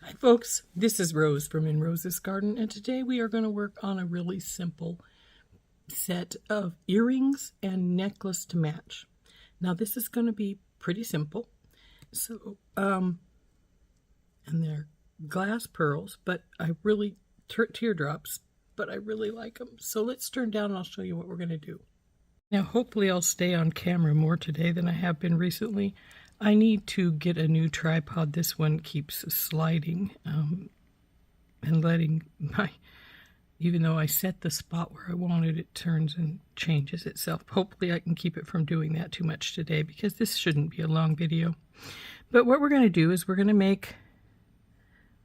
Hi folks, this is Rose from In Rose's Garden, and today we are going to work on a really simple set of earrings and necklace to match. Now this is going to be pretty simple. So, and they're glass pearls, but I really, teardrops, but I really like them. So let's turn down and I'll show you what we're going to do. Now hopefully I'll stay on camera more today than I have been recently. I need to get a new tripod. This one keeps sliding and letting my, even though I set the spot where I want it, it turns and changes itself. Hopefully I can keep it from doing that too much today because this shouldn't be a long video. But what we're going to do is we're going to make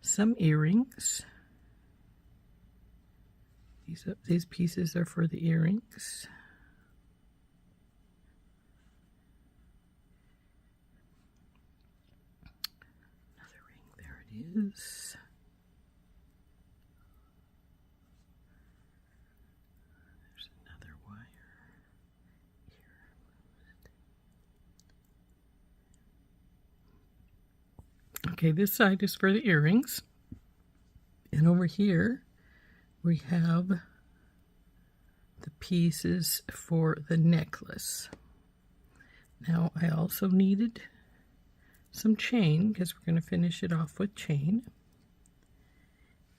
some earrings. These pieces are for the earrings. Is there's another wire here. Okay, this side is for the earrings, and over here we have the pieces for the necklace. Now I also needed some chain because we're going to finish it off with chain,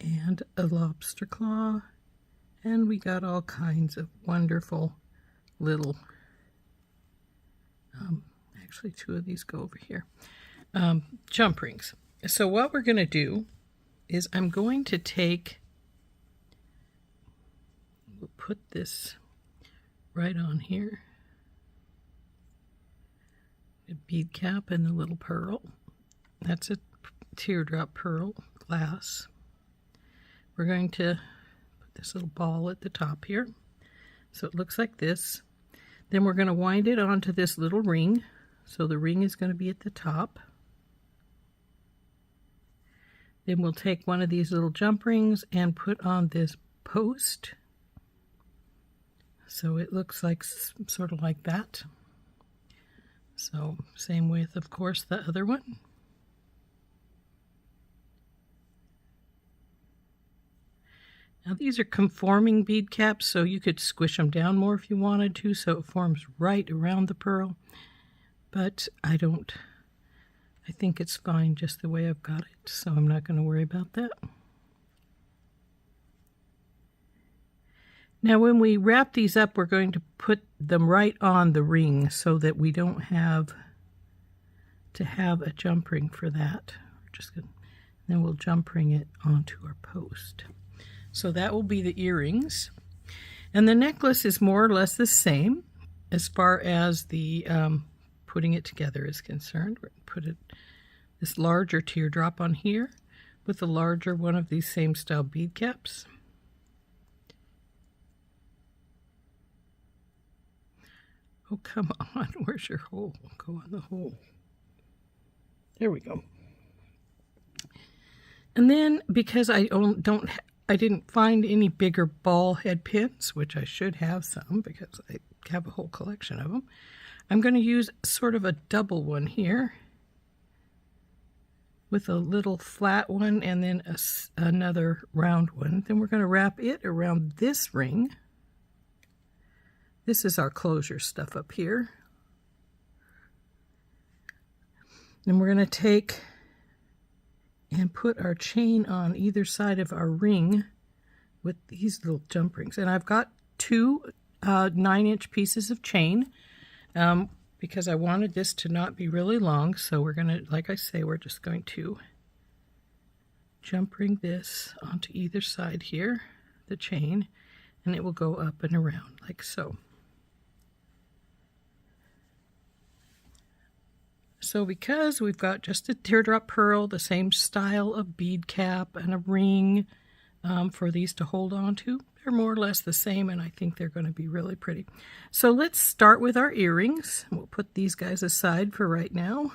and a lobster claw, and we got all kinds of wonderful little actually two of these go over here, jump rings. So what we're going to do is I'm going to take, we'll put this right on here, a bead cap and the little pearl. That's a teardrop pearl glass. We're going to put this little ball at the top here so it looks like this. Then we're going to wind it onto this little ring, so the ring is going to be at the top. Then we'll take one of these little jump rings and put on this post so it looks like sort of like that. So same with, of course, the other one. Now these are conforming bead caps, so you could squish them down more if you wanted to, so it forms right around the pearl. But I don't. I think it's fine just the way I've got it, so I'm not going to worry about that. Now when we wrap these up, we're going to put them right on the ring so that we don't have to have a jump ring for that. We're just gonna, then we'll jump ring it onto our post. So that will be the earrings. And the necklace is more or less the same as far as the putting it together is concerned. We're going to put this larger teardrop on here with a larger one of these same style bead caps. Oh, come on, where's your hole? Go on the hole. There we go. And then, because I didn't find any bigger ball head pins, which I should have some because I have a whole collection of them, I'm going to use sort of a double one here with a little flat one and then another round one. Then we're going to wrap it around this ring. This is our closure stuff up here. Then we're going to take and put our chain on either side of our ring with these little jump rings. And I've got two 9-inch pieces of chain because I wanted this to not be really long. So we're going to, like I say, we're just going to jump ring this onto either side here, the chain, and it will go up and around like so. So because we've got just a teardrop pearl, the same style of bead cap and a ring for these to hold on to, they're more or less the same, and I think they're going to be really pretty. So let's start with our earrings. We'll put these guys aside for right now.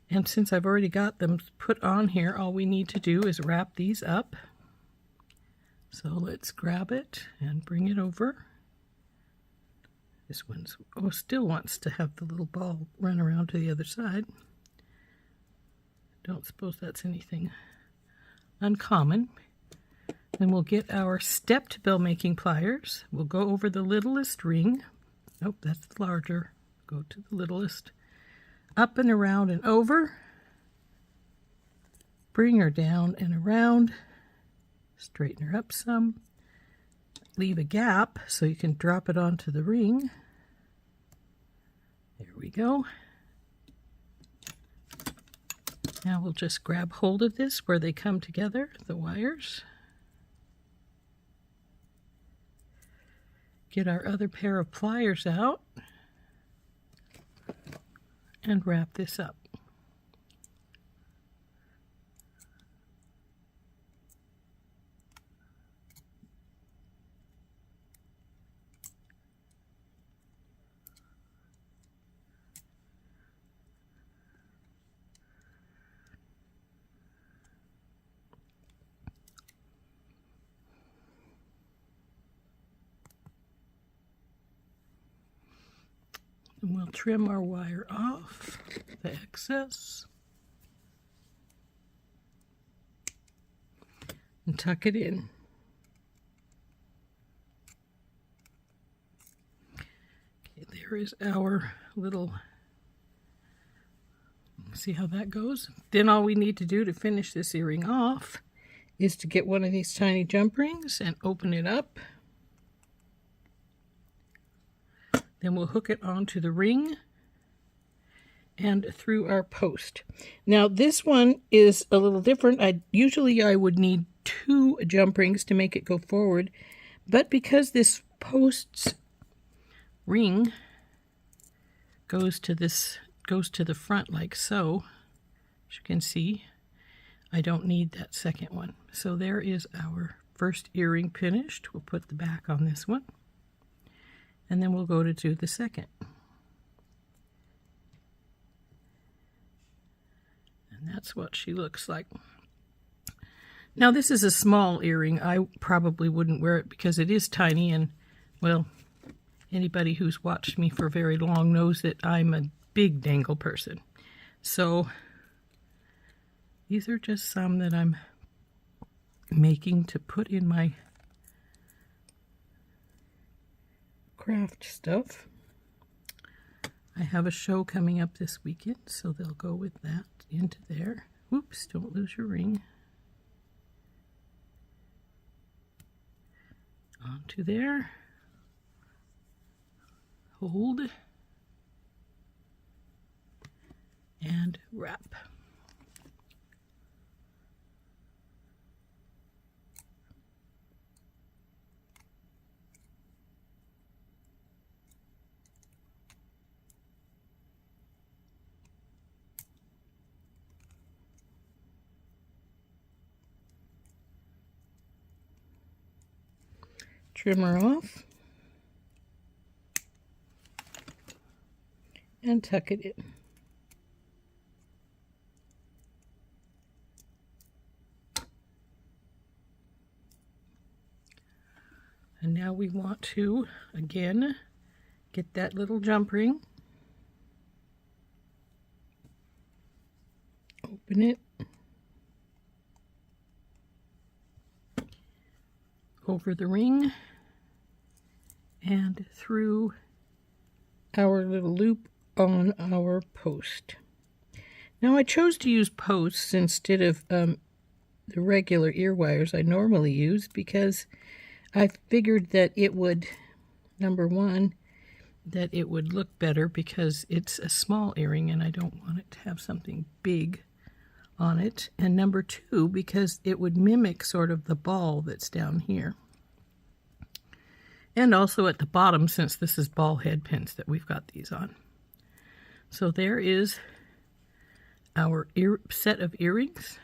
And since I've already got them put on here, all we need to do is wrap these up. So let's grab it and bring it over. This one's still wants to have the little ball run around to the other side. Don't suppose that's anything uncommon. Then we'll get our stepped bell making pliers. We'll go over the littlest ring. Nope, that's the larger. Go to the littlest. Up and around and over. Bring her down and around. Straighten her up some. Leave a gap so you can drop it onto the ring. There we go. Now we'll just grab hold of this where they come together, the wires. Get our other pair of pliers out and wrap this up. And we'll trim our wire off, the excess, and tuck it in. Okay, there is our little, see how that goes? Then all we need to do to finish this earring off is to get one of these tiny jump rings and open it up. Then we'll hook it onto the ring and through our post. Now this one is a little different. Usually I would need 2 jump rings to make it go forward, but because this post's ring goes to the front like so, as you can see, I don't need that second one. So there is our first earring finished. We'll put the back on this one. And then we'll go to do the second. And that's what she looks like. Now this is a small earring. I probably wouldn't wear it because it is tiny, and well, anybody who's watched me for very long knows that I'm a big dangle person. So these are just some that I'm making to put in my craft stuff. I have a show coming up this weekend, so they'll go with that into there. Whoops, don't lose your ring. Onto there. Hold. And wrap. Trim her off and tuck it in. And now we want to, again, get that little jump ring, open it, over the ring, and through our little loop on our post. Now I chose to use posts instead of the regular ear wires I normally use because I figured that it would, number one, that it would look better because it's a small earring and I don't want it to have something big on it. And number two, because it would mimic sort of the ball that's down here. And also at the bottom, since this is ball head pins that we've got these on. So there is our set of earrings.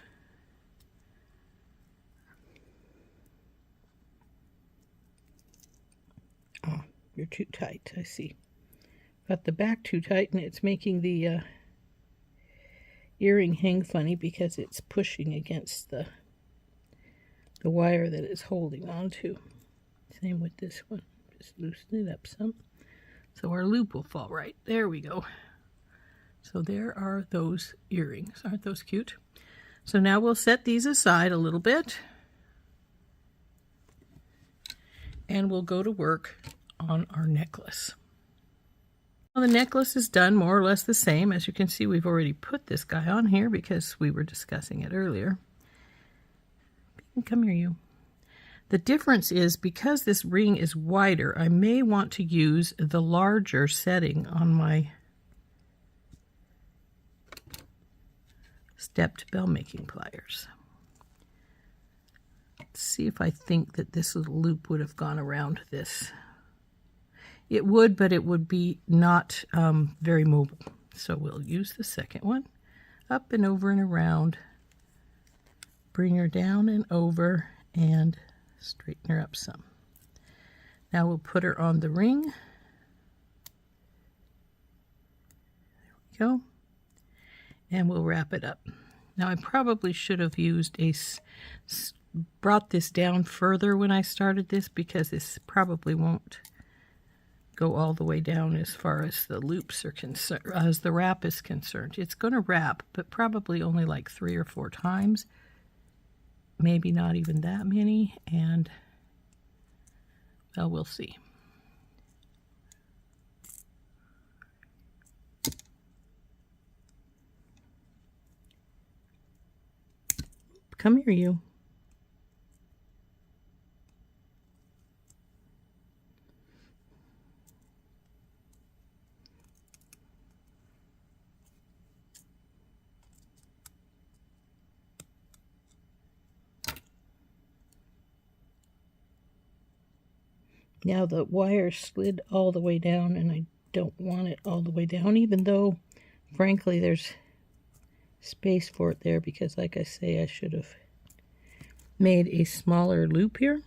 Oh, you're too tight, I see. Got the back too tight and it's making the earring hang funny because it's pushing against the wire that it's holding onto. Same with this one. Just loosen it up some. So our loop will fall right. There we go. So there are those earrings. Aren't those cute? So now we'll set these aside a little bit and we'll go to work on our necklace. Well, the necklace is done more or less the same. As you can see, we've already put this guy on here because we were discussing it earlier. Come here, you. The difference is because this ring is wider, I may want to use the larger setting on my stepped bell making pliers. Let's see if I think that this little loop would have gone around this. It would, but it would be not very mobile. So we'll use the second one. Up and over and around. Bring her down and over and straighten her up some. Now we'll put her on the ring. There we go. And we'll wrap it up. Now I probably should have used brought this down further when I started this, because this probably won't go all the way down as far as the loops are concerned, as the wrap is concerned. It's going to wrap, but probably only like 3 or 4 times. Maybe not even that many, and well, we'll see. Come here, you. Now the wire slid all the way down, and I don't want it all the way down, even though, frankly, there's space for it there, because, like I say, I should have made a smaller loop here,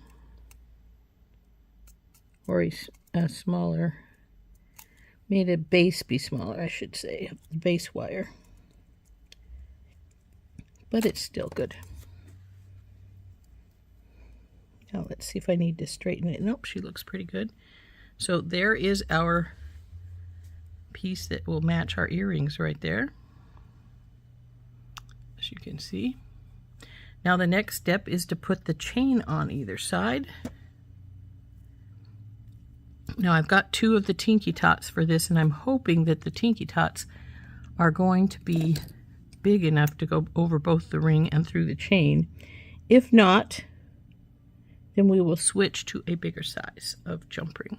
or a smaller, made a base be smaller, I should say, the base wire. But it's still good. Now let's see if I need to straighten it. Nope, she looks pretty good. So there is our piece that will match our earrings right there, as you can see. Now the next step is to put the chain on either side. Now I've got 2 of the Tinky Tots for this, and I'm hoping that the Tinky Tots are going to be big enough to go over both the ring and through the chain. If not, then we will switch to a bigger size of jump ring.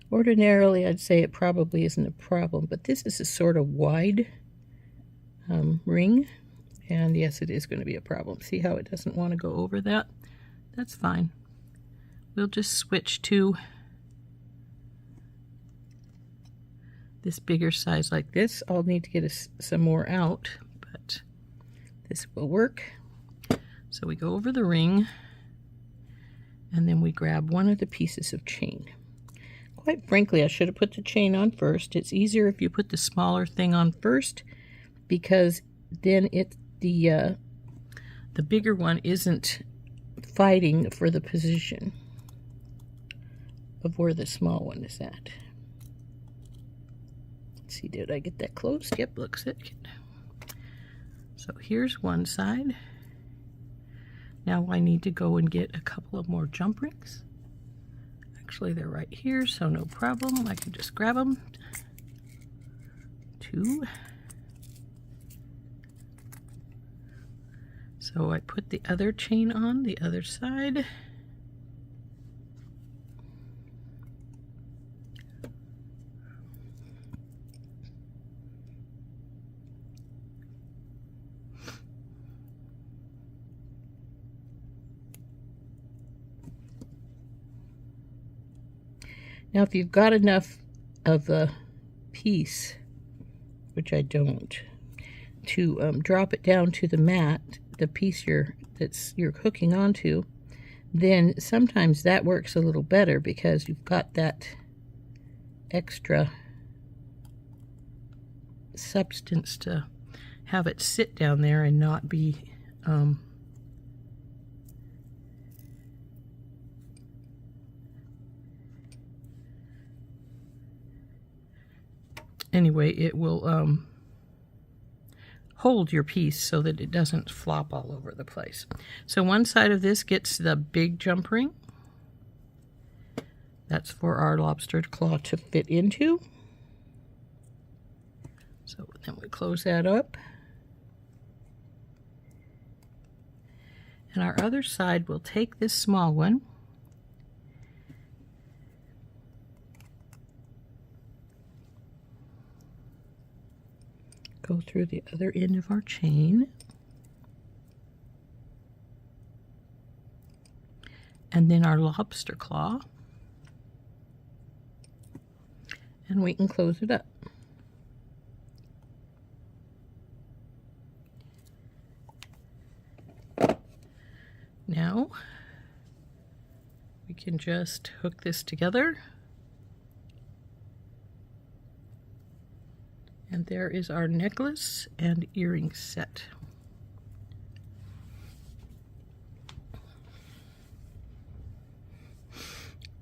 Ordinarily, I'd say it probably isn't a problem, but this is a sort of wide ring, and yes, it is going to be a problem. See how it doesn't want to go over that? That's fine. We'll just switch to this bigger size like this. I'll need to get some more out, but this will work. So we go over the ring, and then we grab one of the pieces of chain. Quite frankly, I should have put the chain on first. It's easier if you put the smaller thing on first, because then the bigger one isn't fighting for the position of where the small one is at. Let's see, did I get that close? Yep, looks it. So here's one side. Now I need to go and get a couple of more jump rings. Actually, they're right here, so no problem. I can just grab them. 2. So I put the other chain on the other side. Now, if you've got enough of the piece, which I don't, to drop it down to the mat, the piece you're hooking onto, then sometimes that works a little better, because you've got that extra substance to have it sit down there and not be Anyway, it will hold your piece so that it doesn't flop all over the place. So one side of this gets the big jump ring. That's for our lobster claw to fit into. So then we close that up. And our other side will take this small one go through the other end of our chain, and then our lobster claw, and we can close it up. Now we can just hook this together, and there is our necklace and earring set.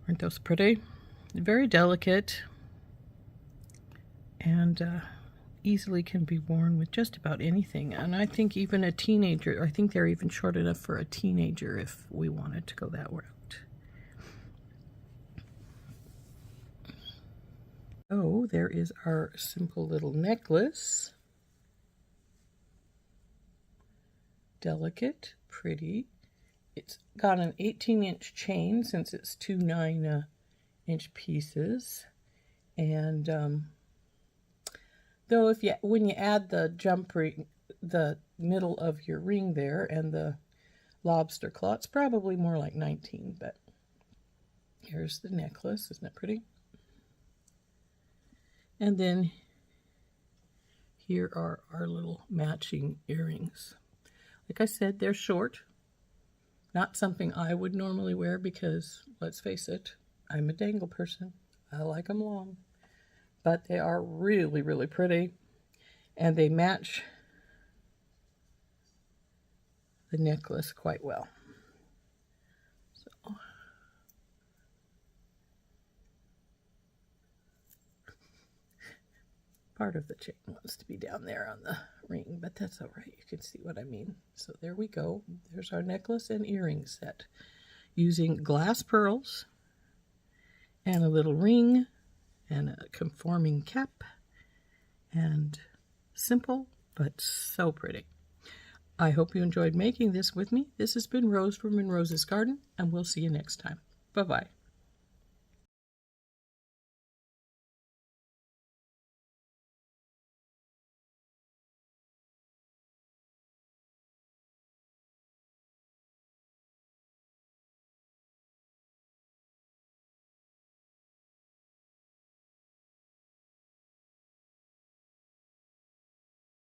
Aren't those pretty? Very delicate, and easily can be worn with just about anything. And I think even a teenager, I think they're even short enough for a teenager if we wanted to go that route. Oh, there is our simple little necklace. Delicate, pretty. It's got an 18-inch chain since it's two 9-inch pieces. And though when you add the jump ring, the middle of your ring there, and the lobster claw, it's probably more like 19, but here's the necklace. Isn't that pretty? And then here are our little matching earrings. Like I said, they're short. Not something I would normally wear because, let's face it, I'm a dangle person. I like them long. But they are really, really pretty. And they match the necklace quite well. So, part of the chain wants to be down there on the ring, but that's all right. You can see what I mean. So there we go. There's our necklace and earring set using glass pearls and a little ring and a conforming cap, and simple but so pretty. I hope you enjoyed making this with me. This has been Rose from In Rose's Garden, and we'll see you next time. Bye-bye.